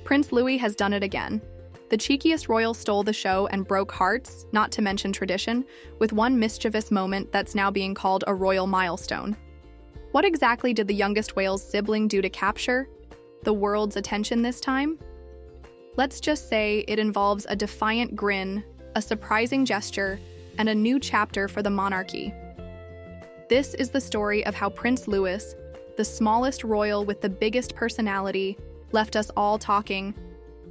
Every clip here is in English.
Prince Louis has done it again. The cheekiest royal stole the show and broke hearts, not to mention tradition, with one mischievous moment that's now being called a royal milestone. What exactly did the youngest whale's sibling do to capture the world's attention this time? Let's just say it involves a defiant grin, a surprising gesture, and a new chapter for the monarchy. This is the story of how Prince Louis, the smallest royal with the biggest personality, left us all talking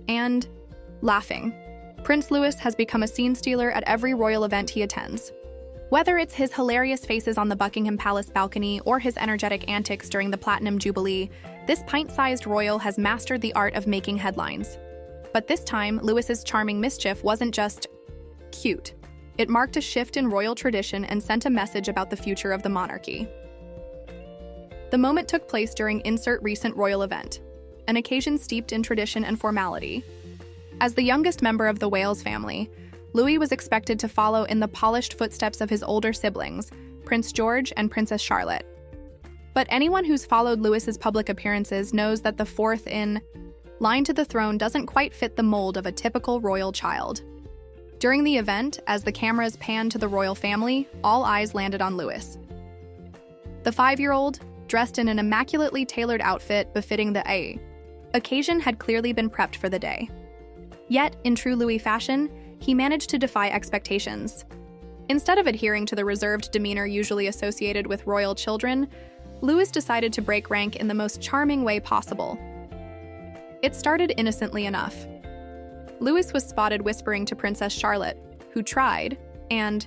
and laughing. Prince Louis has become a scene stealer at every royal event he attends. Whether it's his hilarious faces on the Buckingham Palace balcony or his energetic antics during the Platinum Jubilee, this pint-sized royal has mastered the art of making headlines. But this time, Louis's charming mischief wasn't just cute. It marked a shift in royal tradition and sent a message about the future of the monarchy. The moment took place during insert recent royal event, an occasion steeped in tradition and formality. As the youngest member of the Wales family, Louis was expected to follow in the polished footsteps of his older siblings, Prince George and Princess Charlotte. But anyone who's followed Louis's public appearances knows that the fourth in line to the throne doesn't quite fit the mold of a typical royal child. During the event, as the cameras panned to the royal family, all eyes landed on Louis. The 5-year-old, dressed in an immaculately tailored outfit befitting the occasion, had clearly been prepped for the day. Yet, in true Louis fashion, he managed to defy expectations. Instead of adhering to the reserved demeanor usually associated with royal children, Louis decided to break rank in the most charming way possible. It started innocently enough. Louis was spotted whispering to Princess Charlotte, who tried, and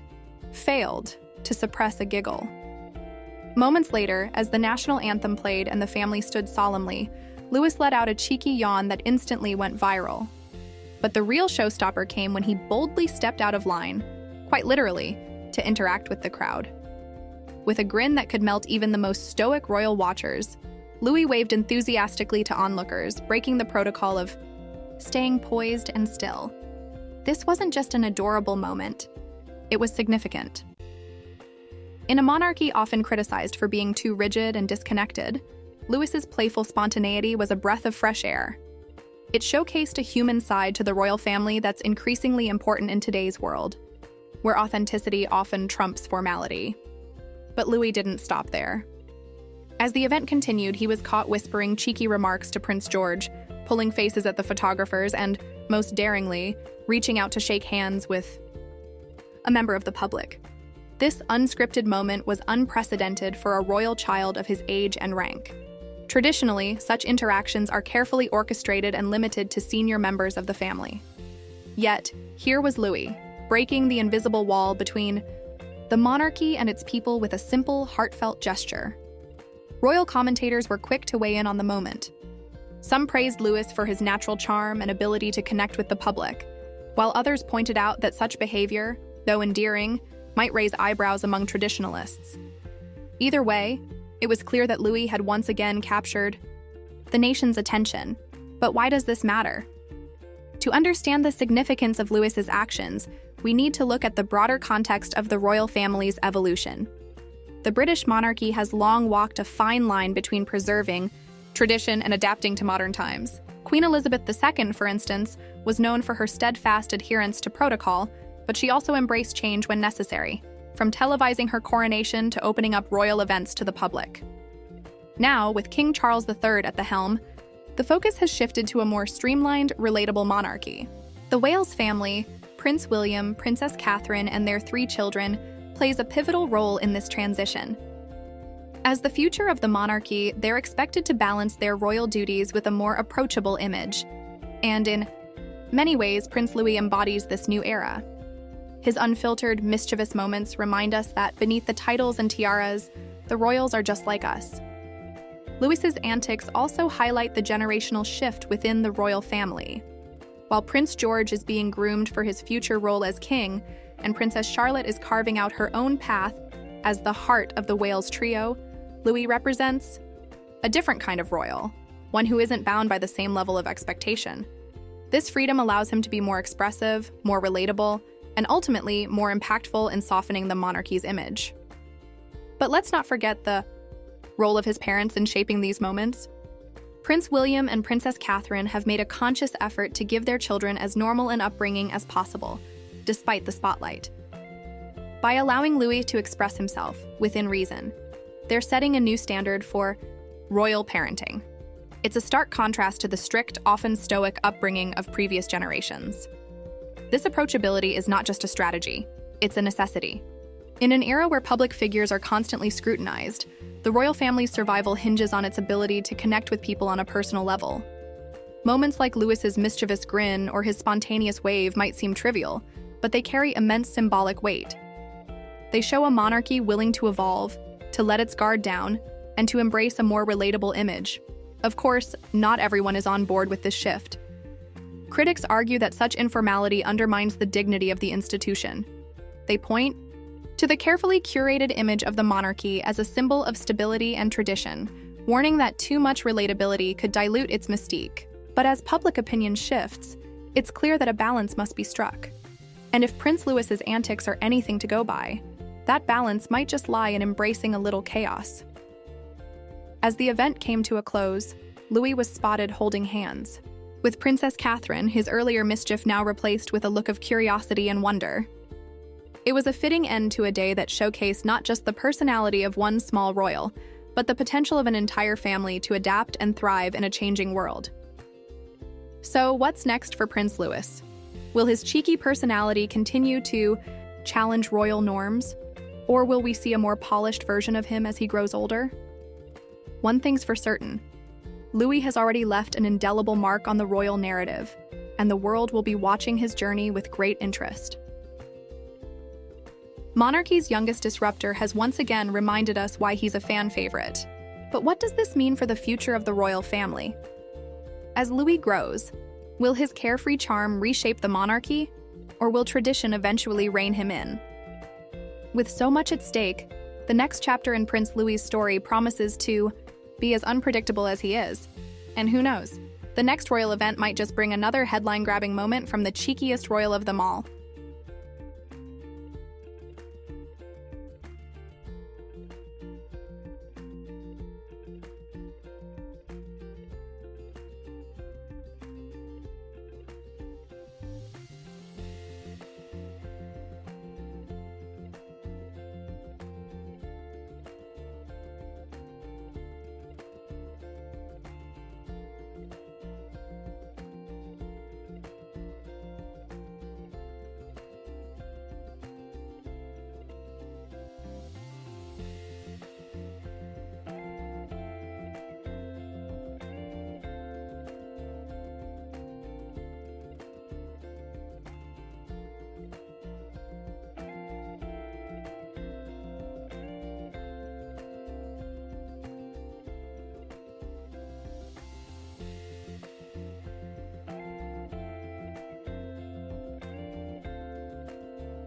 failed, to suppress a giggle. Moments later, as the national anthem played and the family stood solemnly, Louis let out a cheeky yawn that instantly went viral. But the real showstopper came when he boldly stepped out of line, quite literally, to interact with the crowd. With a grin that could melt even the most stoic royal watchers, Louis waved enthusiastically to onlookers, breaking the protocol of staying poised and still. This wasn't just an adorable moment. It was significant. In a monarchy often criticized for being too rigid and disconnected, Louis's playful spontaneity was a breath of fresh air. It showcased a human side to the royal family that's increasingly important in today's world, where authenticity often trumps formality. But Louis didn't stop there. As the event continued, he was caught whispering cheeky remarks to Prince George, pulling faces at the photographers, and, most daringly, reaching out to shake hands with a member of the public. This unscripted moment was unprecedented for a royal child of his age and rank. Traditionally, such interactions are carefully orchestrated and limited to senior members of the family. Yet, here was Louis, breaking the invisible wall between the monarchy and its people with a simple, heartfelt gesture. Royal commentators were quick to weigh in on the moment. Some praised Louis for his natural charm and ability to connect with the public, while others pointed out that such behavior, though endearing, might raise eyebrows among traditionalists. Either way, it was clear that Louis had once again captured the nation's attention. But why does this matter? To understand the significance of Louis's actions, we need to look at the broader context of the royal family's evolution. The British monarchy has long walked a fine line between preserving tradition and adapting to modern times. Queen Elizabeth II, for instance, was known for her steadfast adherence to protocol, but she also embraced change when necessary, from televising her coronation to opening up royal events to the public. Now, with King Charles III at the helm, the focus has shifted to a more streamlined, relatable monarchy. The Wales family, Prince William, Princess Catherine, and their 3 children, plays a pivotal role in this transition. As the future of the monarchy, they're expected to balance their royal duties with a more approachable image. And in many ways, Prince Louis embodies this new era. His unfiltered, mischievous moments remind us that beneath the titles and tiaras, the royals are just like us. Louis's antics also highlight the generational shift within the royal family. While Prince George is being groomed for his future role as king, and Princess Charlotte is carving out her own path as the heart of the Wales trio, Louis represents a different kind of royal, one who isn't bound by the same level of expectation. This freedom allows him to be more expressive, more relatable, and ultimately more impactful in softening the monarchy's image. But let's not forget the role of his parents in shaping these moments. Prince William and Princess Catherine have made a conscious effort to give their children as normal an upbringing as possible, despite the spotlight. By allowing Louis to express himself, within reason, they're setting a new standard for royal parenting. It's a stark contrast to the strict, often stoic upbringing of previous generations. This approachability is not just a strategy, it's a necessity. In an era where public figures are constantly scrutinized, the royal family's survival hinges on its ability to connect with people on a personal level. Moments like Louis's mischievous grin or his spontaneous wave might seem trivial, but they carry immense symbolic weight. They show a monarchy willing to evolve, to let its guard down, and to embrace a more relatable image. Of course, not everyone is on board with this shift. Critics argue that such informality undermines the dignity of the institution. They point to the carefully curated image of the monarchy as a symbol of stability and tradition, warning that too much relatability could dilute its mystique. But as public opinion shifts, it's clear that a balance must be struck. And if Prince Louis's antics are anything to go by, that balance might just lie in embracing a little chaos. As the event came to a close, Louis was spotted holding hands, with Princess Catherine, his earlier mischief now replaced with a look of curiosity and wonder. It was a fitting end to a day that showcased not just the personality of one small royal, but the potential of an entire family to adapt and thrive in a changing world. So, what's next for Prince Louis? Will his cheeky personality continue to challenge royal norms, or will we see a more polished version of him as he grows older? One thing's for certain, Louis has already left an indelible mark on the royal narrative, and the world will be watching his journey with great interest. Monarchy's youngest disruptor has once again reminded us why he's a fan favorite. But what does this mean for the future of the royal family? As Louis grows, will his carefree charm reshape the monarchy, or will tradition eventually rein him in? With so much at stake, the next chapter in Prince Louis's story promises to be as unpredictable as he is. And who knows, the next royal event might just bring another headline-grabbing moment from the cheekiest royal of them all.